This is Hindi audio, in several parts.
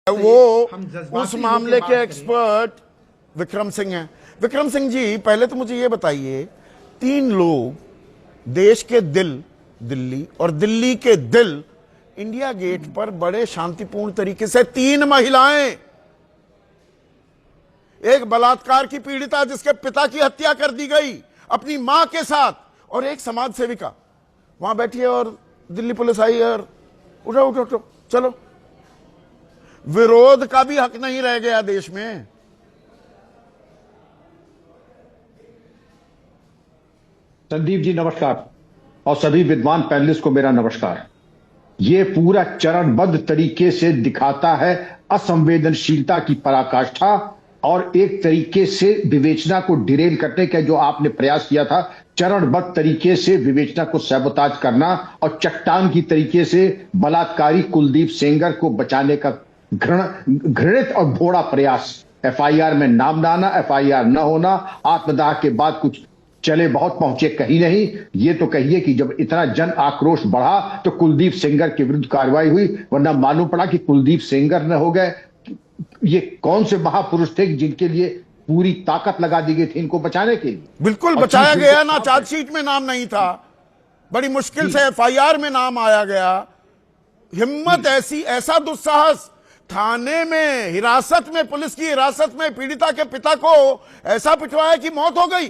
वो उस मामले के एक्सपर्ट विक्रम सिंह हैं। विक्रम सिंह जी, पहले तो मुझे ये बताइए, 3 लोग देश के दिल दिल्ली और दिल्ली के दिल इंडिया गेट पर बड़े शांतिपूर्ण तरीके से, 3 महिलाएं, एक बलात्कार की पीड़िता जिसके पिता की हत्या कर दी गई अपनी मां के साथ, और एक समाज सेविका वहां बैठी है, और दिल्ली पुलिस आई और उठो उठो उठो चलो। विरोध का भी हक नहीं रह गया देश में। संदीप जी नमस्कार, और सभी विद्वान पैनलिस्ट को मेरा नमस्कार। ये पूरा चरणबद्ध तरीके से दिखाता है असंवेदनशीलता की पराकाष्ठा, और एक तरीके से विवेचना को डिरेल करने का जो आपने प्रयास किया था, चरणबद्ध तरीके से विवेचना को सैबोताज करना और चट्टान की तरीके से बलात्कारी कुलदीप सेंगर को बचाने का घृणित और भोड़ा प्रयास। एफआईआर में नाम ना आना, एफआईआर न होना, आत्मदाह के बाद कुछ चले बहुत पहुंचे कहीं नहीं। ये तो कहिए कि जब इतना जन आक्रोश बढ़ा तो कुलदीप सेंगर के विरुद्ध कार्रवाई हुई, वरना मालूम पड़ा कि कुलदीप सेंगर न हो गए। ये कौन से महापुरुष थे जिनके लिए पूरी ताकत लगा दी गई थी इनको बचाने के लिए? बिल्कुल बचाया गया ना, चार्जशीट में नाम नहीं था, बड़ी मुश्किल से एफआईआर में नाम आया गया। हिम्मत ऐसी, ऐसा दुस्साहस, थाने में हिरासत में, पुलिस की हिरासत में पीड़िता के पिता को ऐसा पिटवाया कि मौत हो गई।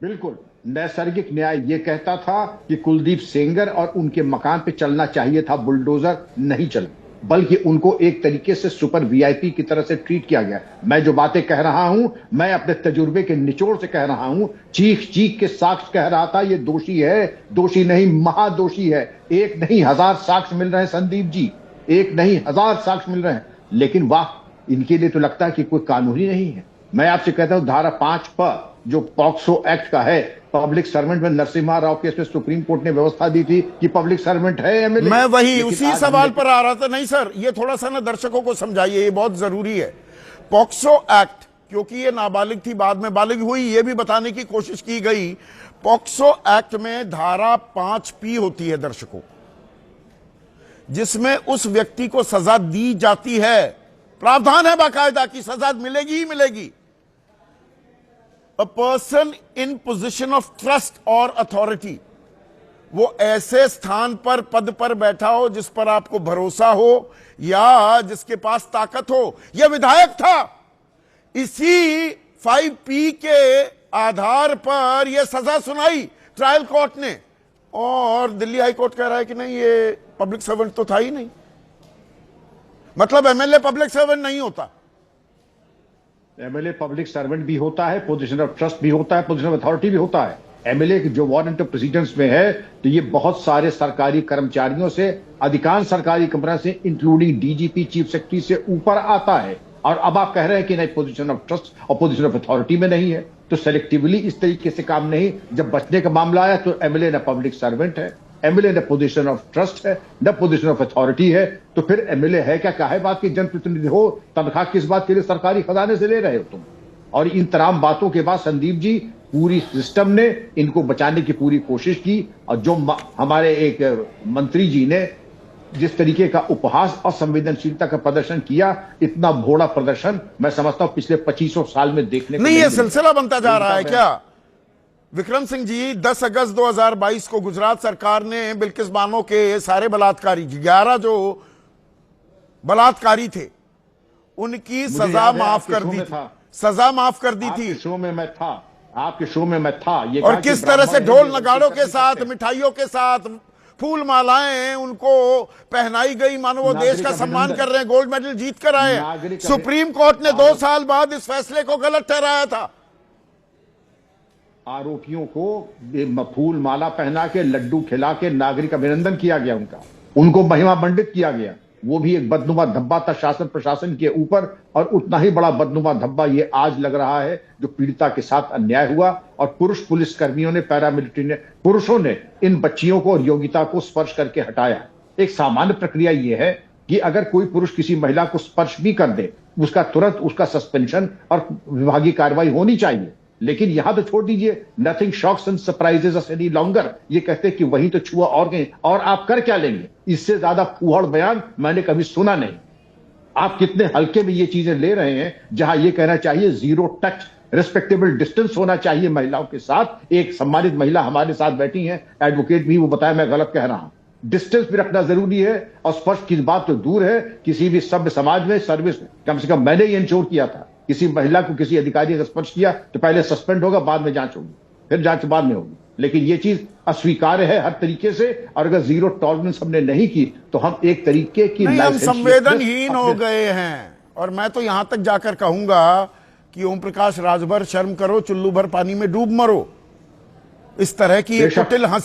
बिल्कुल नैसर्गिक न्याय ये कहता था कि कुलदीप सेंगर और उनके मकान पे चलना चाहिए था बुलडोजर, नहीं चला, बल्कि उनको एक तरीके से सुपर वीआईपी की तरह से ट्रीट किया गया। मैं जो बातें कह रहा हूं, मैं अपने तजुर्बे के निचोड़ से कह रहा हूं, चीख चीख के साक्ष्य कह रहा था ये दोषी है, दोषी नहीं महादोषी है। एक नहीं 1000 साक्ष्य मिल रहे हैं संदीप जी, एक नहीं 1000 साक्ष्य मिल रहे हैं, लेकिन वाह, इनके लिए तो लगता है कि कोई कानून ही नहीं है। मैं आपसे कहता हूं, धारा 5 पर जो पॉक्सो एक्ट का है, पब्लिक सर्वेंट में नरसिम्हा राव केस में सुप्रीम कोर्ट ने व्यवस्था दी थी कि पब्लिक सर्वेंट है एमएलए। मैं वही उसी सवाल पर आ रहा था। नहीं सर, ये थोड़ा सा ना दर्शकों को समझाइए, ये बहुत जरूरी है। पॉक्सो एक्ट, क्योंकि ये नाबालिग थी, बाद में बालिग हुई, ये भी बताने की कोशिश की गई। पॉक्सो एक्ट में धारा 5P होती है दर्शकों, जिसमें उस व्यक्ति को सजा दी जाती है, प्रावधान है बाकायदा की सजा मिलेगी ही मिलेगी। A person in position of trust or authority, वो ऐसे स्थान पर, पद पर बैठा हो जिस पर आपको भरोसा हो या जिसके पास ताकत हो। यह विधायक था, इसी 5P के आधार पर यह सजा सुनाई ट्रायल कोर्ट ने, और दिल्ली हाई कोर्ट कह रहा है कि नहीं, ये पब्लिक सर्वेंट तो था ही नहीं। मतलब एमएलए पब्लिक सर्वेंट नहीं होता। एमएलए पब्लिक सर्वेंट भी होता है, पोजीशन ऑफ ट्रस्ट भी होता है, पोजीशन ऑफ अथॉरिटी भी होता है। एमएलए जो वारंट ऑफ प्रेसिडेंस में है, तो ये बहुत सारे सरकारी कर्मचारियों से, अधिकांश सरकारी कर्मचारियों से, इंक्लूडिंग डीजीपी, चीफ सेक्रेटरी से ऊपर आता है। और अब आप कह रहे हैं कि नहीं, पोजीशन ऑफ ट्रस्ट और पोजीशन ऑफ अथॉरिटी में नहीं है, तो सेलेक्टिवली इस तरीके से काम नहीं। जब बचने का मामला आया तो एमएलए न पब्लिक सर्वेंट है, एमएलए न पोजीशन ऑफ ट्रस्ट है, न पोजीशन ऑफ अथॉरिटी है, तो फिर एमएलए है क्या? काहे बात की जनप्रतिनिधि हो? तनख्वाह किस बात के लिए सरकारी खजाने से ले रहे हो तुम? और इन तमाम बातों के बाद संदीप जी, पूरी सिस्टम ने इनको बचाने की पूरी कोशिश की, और जो हमारे एक मंत्री जी ने जिस तरीके का उपहास और संवेदनशीलता का प्रदर्शन किया, इतना भोड़ा प्रदर्शन मैं समझता हूं पिछले 25 साल में देखने को नहीं। ये सिलसिला बनता जा रहा है क्या विक्रम सिंह जी? 10 अगस्त 2022 को गुजरात सरकार ने बिल्किस बानो के सारे बलात्कारी, 11 जो बलात्कारी थे, उनकी सजा माफ कर दी थी, सजा माफ कर दी थी। शो में मैं था, आपके शो में मैं था। ये और किस तरह से ढोल नगाड़ों के साथ, मिठाइयों के साथ, फूल मालाएं उनको पहनाई गई, मानो वो देश का सम्मान कर रहे हैं, गोल्ड मेडल जीत कर आए हैं। सुप्रीम कोर्ट ने 2 साल बाद इस फैसले को गलत ठहराया था। आरोपियों को फूल माला पहना के, लड्डू खिला के नागरिक अभिनंदन किया गया, उनको महिमा मंडित किया गया। वो भी एक बदनुमा धब्बा था शासन प्रशासन के ऊपर, और उतना ही बड़ा बदनुमा धब्बा ये आज लग रहा है जो पीड़िता के साथ अन्याय हुआ। और पुरुष पुलिस कर्मियों ने, पैरामिलिट्री ने, पुरुषों ने इन बच्चियों को और योगिता को स्पर्श करके हटाया। एक सामान्य प्रक्रिया ये है कि अगर कोई पुरुष किसी महिला को स्पर्श भी कर दे, उसका तुरंत उसका सस्पेंशन और विभागीय कार्रवाई होनी चाहिए। लेकिन यहां तो छोड़ दीजिए, nothing shocks and surprises us any longer. ये कहते कि वही तो छुआ और कहीं, और आप कर क्या लेंगे? इससे ज्यादा फूहड़ बयान मैंने कभी सुना नहीं। आप कितने हल्के में ये चीजें ले रहे हैं, जहां ये कहना चाहिए जीरो टच, रिस्पेक्टेबल डिस्टेंस होना चाहिए महिलाओं के साथ। एक सम्मानित महिला हमारे साथ बैठी हैं, एडवोकेट भी, वो बताया मैं गलत कह रहा हूं। डिस्टेंस भी रखना जरूरी है, और स्पर्श की बात तो दूर है, किसी भी सभ्य समाज में, सर्विस में, कम से कम मैंने ये इंश्योर किया था, किसी महिला को किसी अधिकारी का स्पर्श किया तो पहले सस्पेंड होगा, बाद में जांच होगी, फिर जांच बाद में होगी। लेकिन ये चीज अस्वीकार्य है हर तरीके से, और अगर जीरो टॉलरेंस हमने नहीं की तो हम एक तरीके की नहीं, हम संवेदनहीन हो गए हैं। और मैं तो यहां तक जाकर कहूंगा कि ओम प्रकाश राजभर शर्म करो, चुल्लू भर पानी में डूब मरो। इस तरह की एक कुटिल